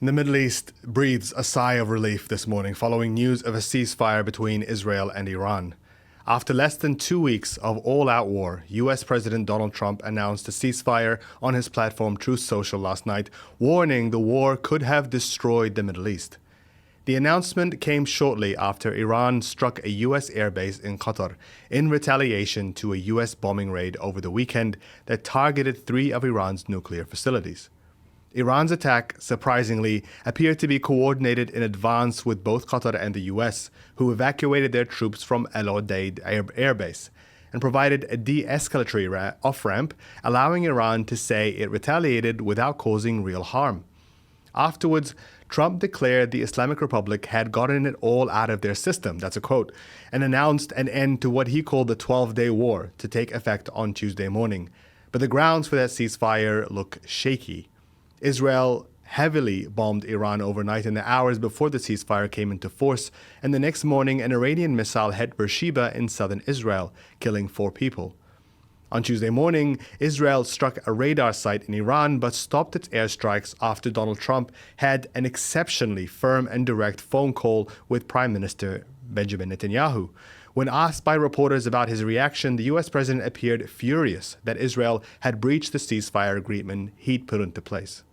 The Middle East breathes a sigh of relief this morning following news of a ceasefire between Israel and Iran. After less than 2 weeks of all-out war, U.S. President Donald Trump announced a ceasefire on his platform Truth Social last night, warning the war could have destroyed the Middle East. The announcement came shortly after Iran struck a U.S. airbase in Qatar in retaliation to a U.S. bombing raid over the weekend that targeted 3 of Iran's nuclear facilities. Iran's attack, surprisingly, appeared to be coordinated in advance with both Qatar and the U.S., who evacuated their troops from Al Udeid Air Base and provided a de-escalatory off-ramp, allowing Iran to say it retaliated without causing real harm. Afterwards, Trump declared the Islamic Republic had gotten it all out of their system, that's a quote, and announced an end to what he called the 12-day war to take effect on Tuesday morning. But the grounds for that ceasefire look shaky. Israel heavily bombed Iran overnight in the hours before the ceasefire came into force, and the next morning an Iranian missile hit Beersheba in southern Israel, killing 4 people. On Tuesday morning, Israel struck a radar site in Iran but stopped its airstrikes after Donald Trump had an exceptionally firm and direct phone call with Prime Minister Benjamin Netanyahu. When asked by reporters about his reaction, the U.S. president appeared furious that Israel had breached the ceasefire agreement he'd put into place.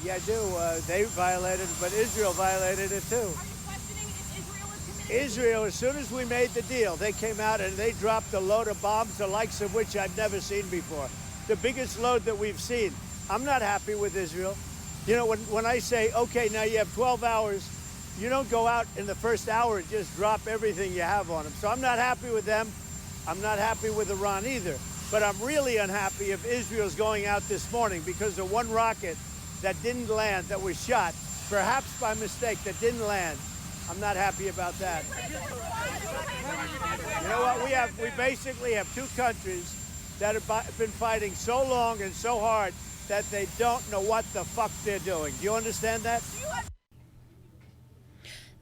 Yeah, I do. They violated it, but Israel violated it too. Are you questioning if Israel was committed? Israel, as soon as we made the deal, they came out and they dropped a load of bombs, the likes of which I've never seen before. The biggest load that we've seen. I'm not happy with Israel. You know, when I say, okay, now you have 12 hours, you don't go out in the first hour and just drop everything you have on them. So I'm not happy with them. I'm not happy with Iran either. But I'm really unhappy if Israel's going out this morning because of one rocket that didn't land, that was shot, perhaps by mistake, that didn't land. I'm not happy about that. You know what, we basically have 2 countries that have been fighting so long and so hard that they don't know what the fuck they're doing. Do you understand that?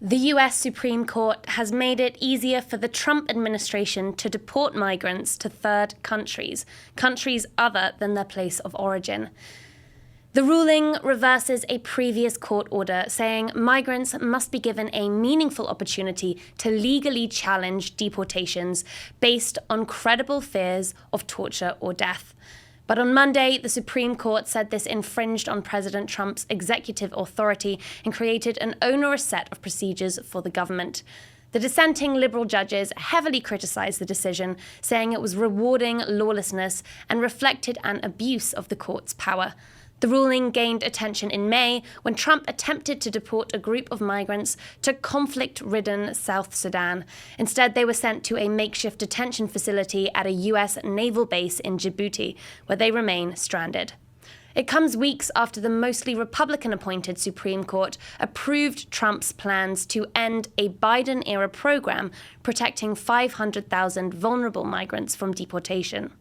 The US Supreme Court has made it easier for the Trump administration to deport migrants to third countries, countries other than their place of origin. The ruling reverses a previous court order saying migrants must be given a meaningful opportunity to legally challenge deportations based on credible fears of torture or death. But on Monday, the Supreme Court said this infringed on President Trump's executive authority and created an onerous set of procedures for the government. The dissenting liberal judges heavily criticized the decision, saying it was rewarding lawlessness and reflected an abuse of the court's power. The ruling gained attention in May when Trump attempted to deport a group of migrants to conflict-ridden South Sudan. Instead, they were sent to a makeshift detention facility at a U.S. naval base in Djibouti, where they remain stranded. It comes weeks after the mostly Republican-appointed Supreme Court approved Trump's plans to end a Biden-era program protecting 500,000 vulnerable migrants from deportation.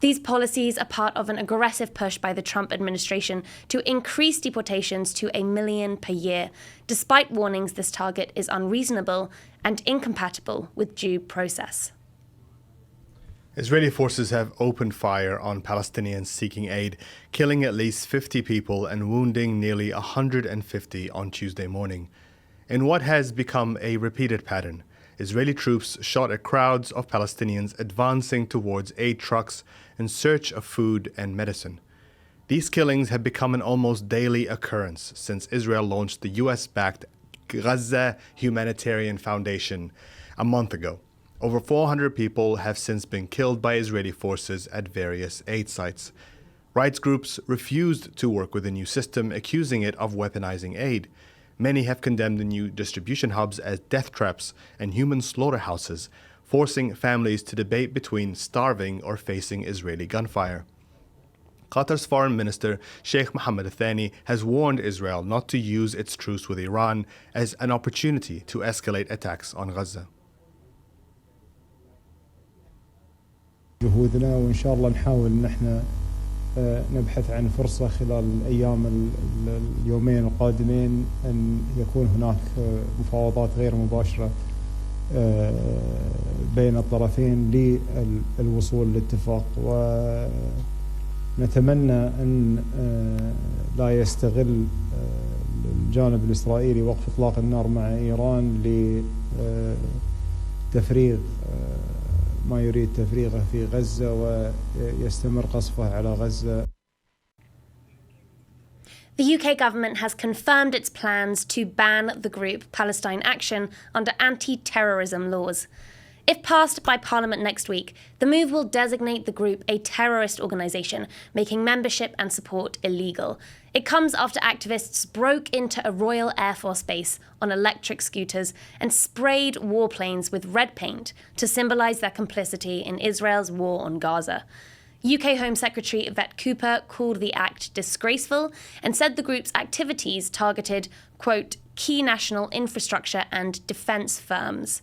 These policies are part of an aggressive push by the Trump administration to increase deportations to 1 million per year, despite warnings this target is unreasonable and incompatible with due process. Israeli forces have opened fire on Palestinians seeking aid, killing at least 50 people and wounding nearly 150 on Tuesday morning. In what has become a repeated pattern, Israeli troops shot at crowds of Palestinians advancing towards aid trucks in search of food and medicine. These killings have become an almost daily occurrence since Israel launched the US-backed Gaza Humanitarian Foundation a month ago. Over 400 people have since been killed by Israeli forces at various aid sites. Rights groups refused to work with the new system, accusing it of weaponizing aid. Many have condemned the new distribution hubs as death traps and human slaughterhouses, forcing families to debate between starving or facing Israeli gunfire. Qatar's Foreign Minister Sheikh Mohammed Al-Thani has warned Israel not to use its truce with Iran as an opportunity to escalate attacks on Gaza. جهودنا وإن شاء الله نحاول إن احنا نبحث عن فرصة خلال الأيام اليومين القادمين أن يكون هناك مفاوضات غير مباشرة بين الطرفين للوصول لاتفاق، ونتمنى أن لا يستغل الجانب الإسرائيلي وقف إطلاق النار مع إيران لتفريغ ما يريد تفريغه في غزة ويستمر قصفه على غزة. The UK government has confirmed its plans to ban the group Palestine Action under anti-terrorism laws. If passed by Parliament next week, the move will designate the group a terrorist organisation, making membership and support illegal. It comes after activists broke into a Royal Air Force base on electric scooters and sprayed warplanes with red paint to symbolise their complicity in Israel's war on Gaza. UK Home Secretary Yvette Cooper called the act disgraceful and said the group's activities targeted, quote, key national infrastructure and defence firms.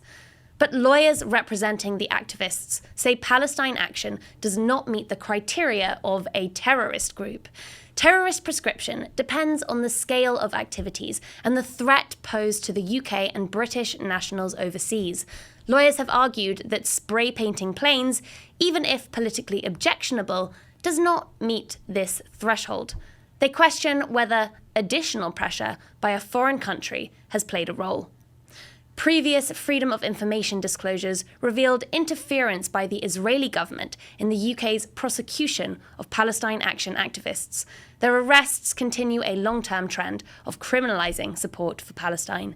But lawyers representing the activists say Palestine Action does not meet the criteria of a terrorist group. Terrorist prescription depends on the scale of activities and the threat posed to the UK and British nationals overseas. Lawyers have argued that spray painting planes, even if politically objectionable, does not meet this threshold. They question whether additional pressure by a foreign country has played a role. Previous Freedom of Information disclosures revealed interference by the Israeli government in the UK's prosecution of Palestine Action activists. Their arrests continue a long-term trend of criminalising support for Palestine.